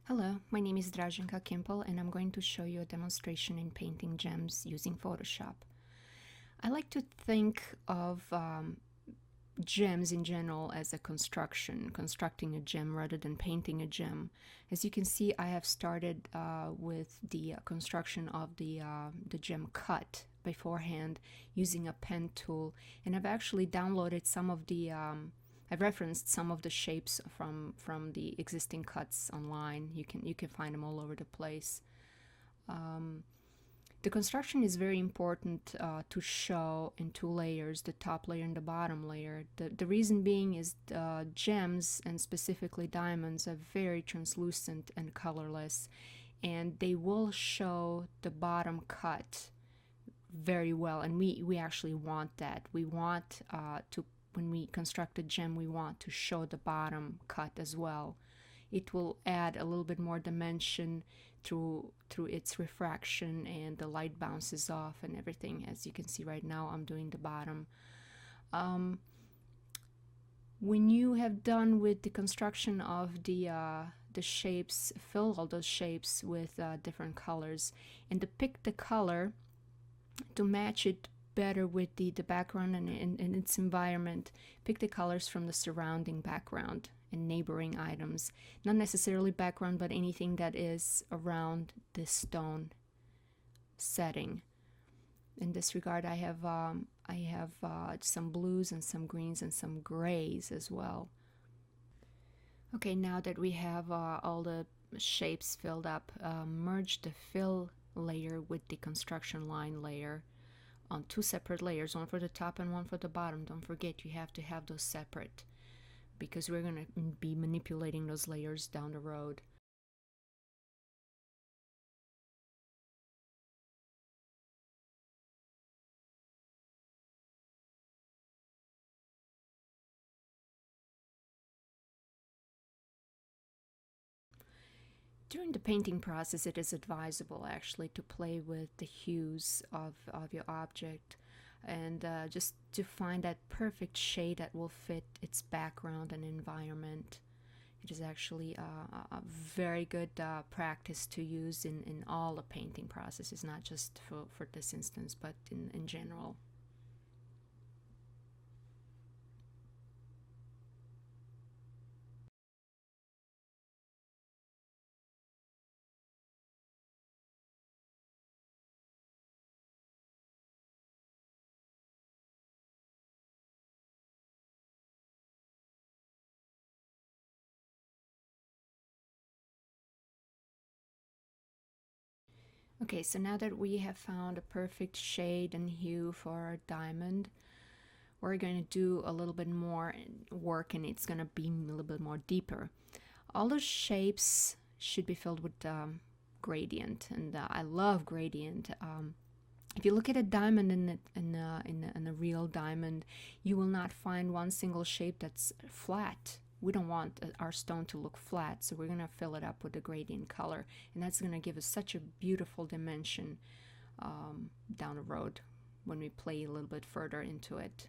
Hello, my name is Drazenka Kimpel and I'm going to show you a demonstration in painting gems using Photoshop. I like to think of gems in general as a constructing a gem rather than painting a gem. As you can see, I have started with the construction of the gem cut beforehand using a pen tool, and I've actually downloaded some of the I've referenced some of the shapes from the existing cuts online. You can find them all over the place. The construction is very important to show in two layers, the top layer and the bottom layer. The reason being is gems, and specifically diamonds, are very translucent and colorless, and they will show the bottom cut very well, and we actually want that. We want to when we construct a gem, we want to show the bottom cut as well. It will add a little bit more dimension through its refraction, and the light bounces off and everything. As you can see right now, I'm doing the bottom. When you have done with the construction of the shapes, fill all those shapes with different colors, and to pick the color to match it better with the background and its environment. Pick the colors from the surrounding background and neighboring items, not necessarily background, but anything that is around this stone setting. In this regard, I have some blues and some greens and some grays as well. Okay, now that we have all the shapes filled up, merge the fill layer with the construction line layer on two separate layers, one for the top and one for the bottom. Don't forget, you have to have those separate because we're going to be manipulating those layers down the road. During the painting process, it is advisable actually to play with the hues of your object, and just to find that perfect shade that will fit its background and environment. It is actually a very good practice to use in all the painting processes, not just for this instance, but in general. Okay, so now that we have found a perfect shade and hue for our diamond, we're going to do a little bit more work, and it's going to be a little bit more deeper. All the shapes should be filled with gradient, and I love gradient. If you look at a diamond in a real diamond, you will not find one single shape that's flat. We don't want our stone to look flat, so we're going to fill it up with a gradient color, and that's going to give us such a beautiful dimension down the road when we play a little bit further into it.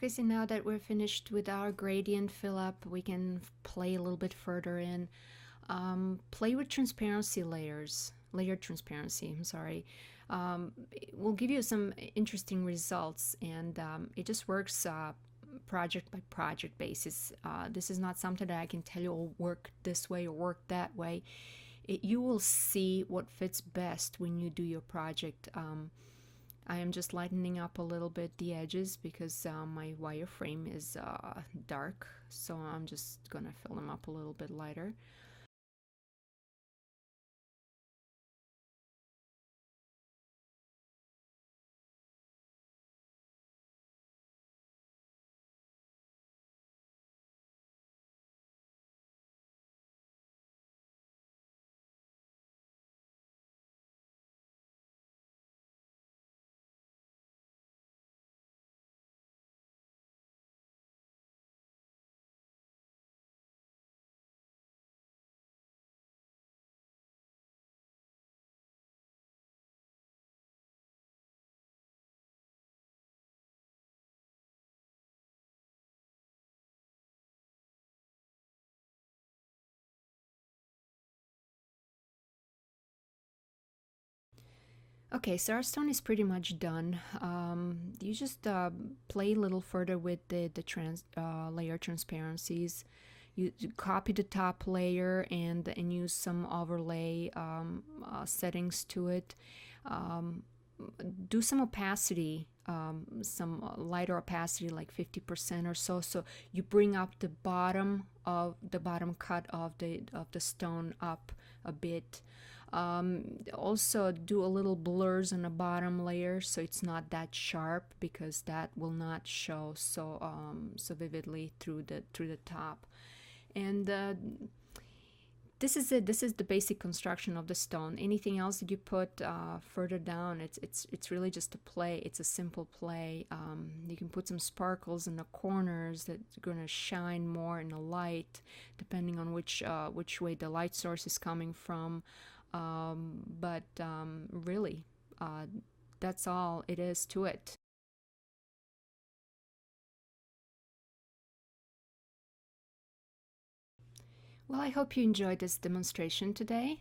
Okay, so now that we're finished with our gradient fill up, we can play a little bit further in. Play with transparency layers, layer transparency, I'm sorry. It will give you some interesting results, and it just works project by project basis. This is not something that I can tell you, oh, work this way or work that way. You will see what fits best when you do your project. I am just lightening up a little bit the edges because my wireframe is dark, so I'm just gonna fill them up a little bit lighter. Okay, so our stone is pretty much done. You just play a little further with the layer transparencies. You copy the top layer and use some overlay settings to it. Um, do some opacity, some lighter opacity, like 50% or so. So you bring up the bottom cut of the stone up a bit. Also do a little blurs on the bottom layer so it's not that sharp, because that will not show so vividly through the top. And this is it. This is the basic construction of the stone. Anything else that you put further down, it's really just a play. It's a simple play. You can put some sparkles in the corners that's gonna shine more in the light, depending on which way the light source is coming from. But really, that's all it is to it. Well, I hope you enjoyed this demonstration today.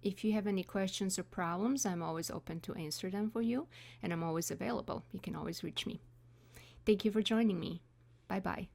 If you have any questions or problems, I'm always open to answer them for you, and I'm always available. You can always reach me. Thank you for joining me. Bye bye.